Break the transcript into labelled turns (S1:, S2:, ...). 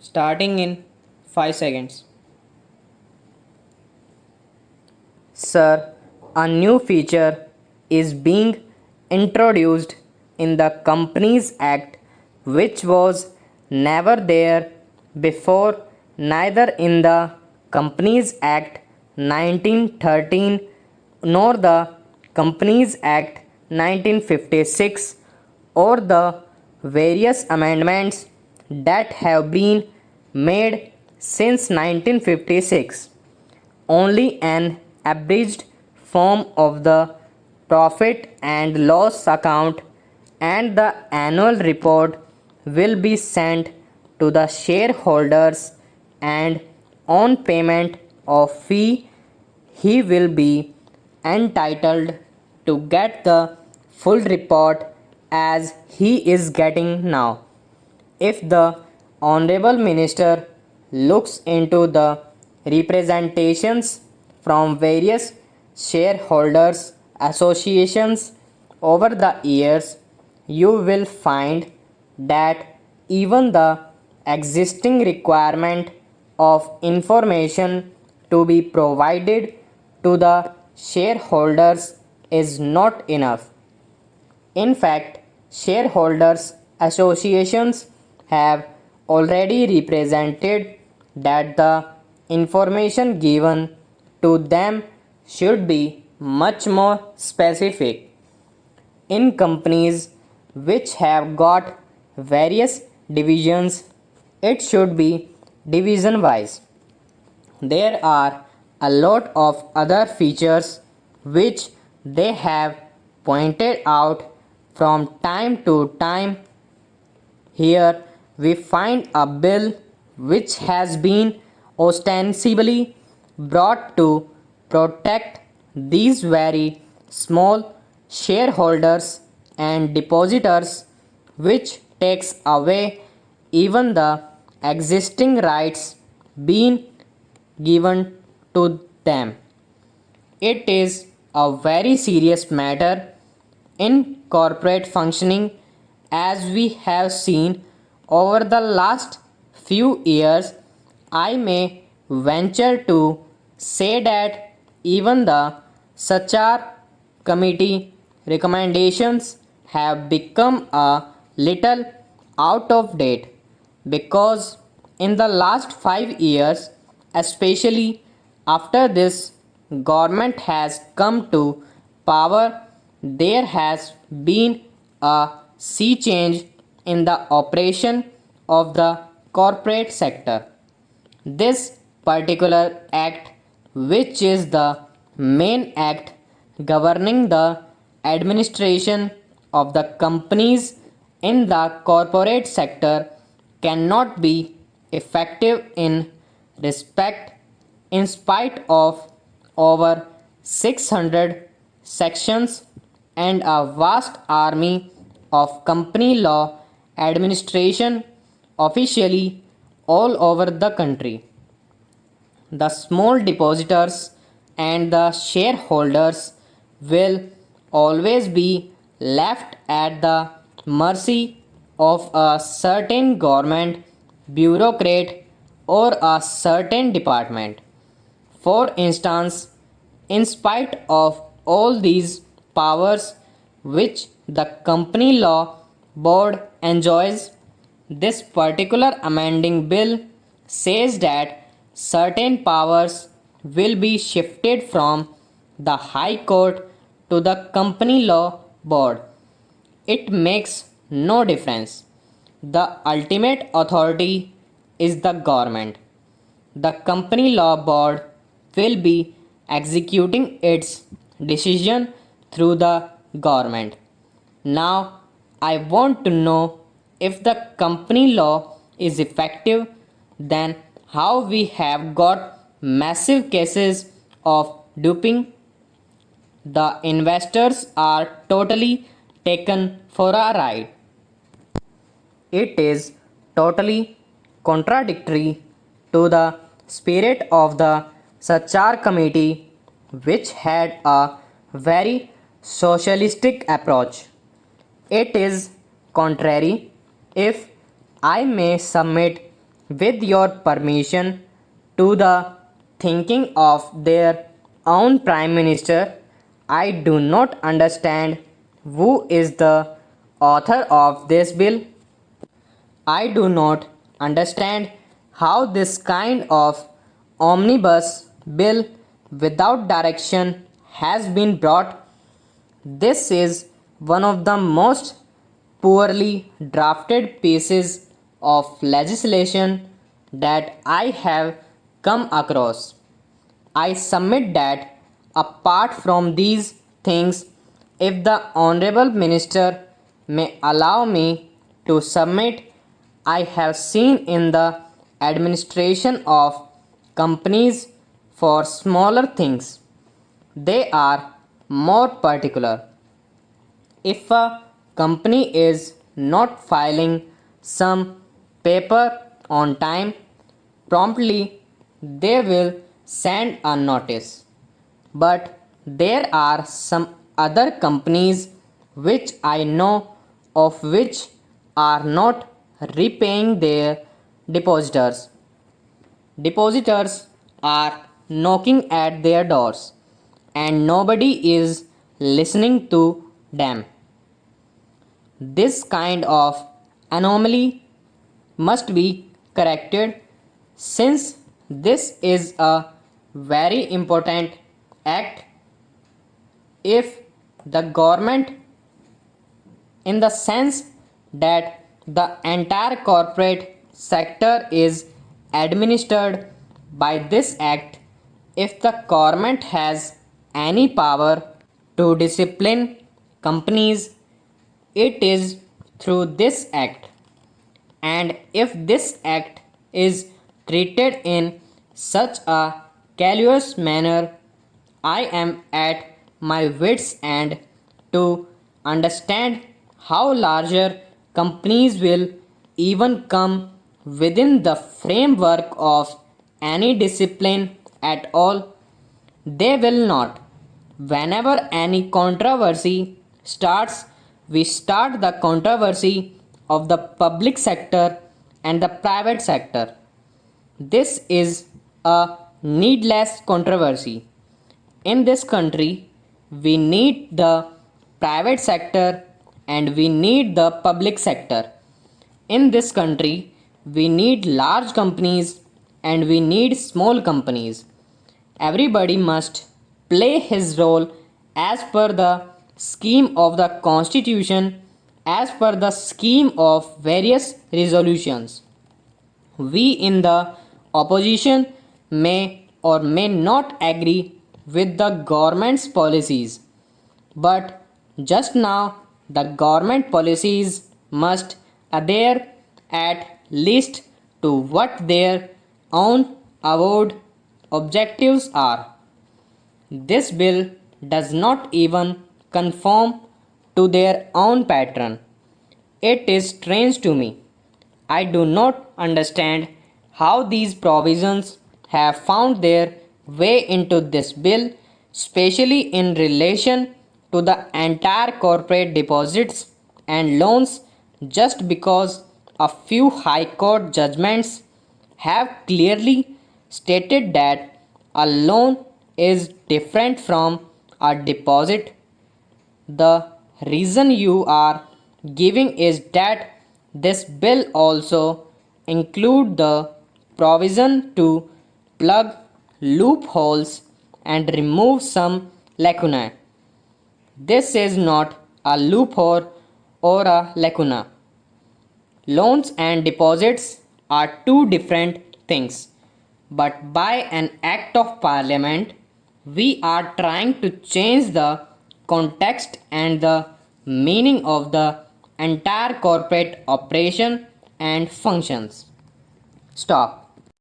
S1: starting in 5 seconds. Sir, a new feature is being introduced in the Companies Act which was never there before, neither in the Companies Act 1913 nor the Companies Act 1956 or the various amendments that have been made since 1956. Only an abridged form of the profit and loss account and the annual report will be sent to the shareholders, and on payment of fee he will be entitled to get the full report as he is getting now. If the Honorable Minister looks into the representations from various shareholders associations over the years, you will find that even the existing requirement of information to be provided to the shareholders is not enough. In fact, shareholders associations have already represented that the information given to them should be much more specific. In companies which have got various divisions, it should be division wise. There are a lot of other features which they have pointed out from time to time. Here we find a bill which has been ostensibly brought to protect these very small shareholders and depositors, which takes away even the existing rights being given to them. It is a very serious matter in corporate functioning, as we have seen over the last few years. I may venture to say that even the Sachar committee recommendations have become a little out of date, because in the last 5 years, especially after this government has come to power, there has been a sea change in the operation of the corporate sector. This particular act, which is the main act governing the administration of the companies in the corporate sector, cannot be effective in respect in spite of over 600 sections and a vast army of company law administration officially all over the country. The small depositors and the shareholders will always be left at the mercy of a certain government bureaucrat or a certain department. For instance, in spite of all these powers which the company law board enjoys, this particular amending bill says that certain powers will be shifted from the High Court to the Company Law Board. It makes no difference. The ultimate authority is the government. The Company Law Board will be executing its decision through the government. Now, I want to know, if the company law is effective, then how we have got massive cases of duping. The investors are totally taken for a ride. It is totally contradictory to the spirit of the Sachar committee, which had a very socialistic approach. It is contrary, if I may submit, with your permission, to the thinking of their own Prime Minister. I do not understand who is the author of this bill. I do not understand how this kind of omnibus bill without direction has been brought. This is one of the most poorly drafted pieces of legislation that I have come across. I submit that apart from these things, if the Honorable Minister may allow me to submit, I have seen in the administration of companies for smaller things. They are more particular. If a company is not filing some paper on time, promptly they will send a notice. But there are some other companies which I know of which are not repaying their depositors. Depositors are knocking at their doors and nobody is listening to them. This kind of anomaly must be corrected since this is a very important act. If the government, in the sense that the entire corporate sector is administered by this act, if the government has any power to discipline companies, it is through this act. And if this act is treated in such a callous manner, I am at my wits' end to understand how larger companies will even come within the framework of any discipline at all. They will not. Whenever any controversy starts, we start the controversy of the public sector and the private sector. This is a needless controversy. In this country, we need the private sector and we need the public sector. In this country, we need large companies and we need small companies. Everybody must play his role as per the scheme of the constitution, as per the scheme of various resolutions. We in the opposition may or may not agree with the government's policies, but just now the government policies must adhere at least to what their own avowed objectives are. This bill does not even conform to their own pattern. It is strange to me. I do not understand how these provisions have found their way into this bill, especially in relation to the entire corporate deposits and loans, just because a few High Court judgments have clearly stated that a loan is different from a deposit. The reason you are giving is that this bill also include the provision to plug loopholes and remove some lacunae. This is not a loophole or a lacuna. Loans and deposits are two different things, but by an act of parliament, we are trying to change the context and the meaning of the entire corporate operation and functions. Stop.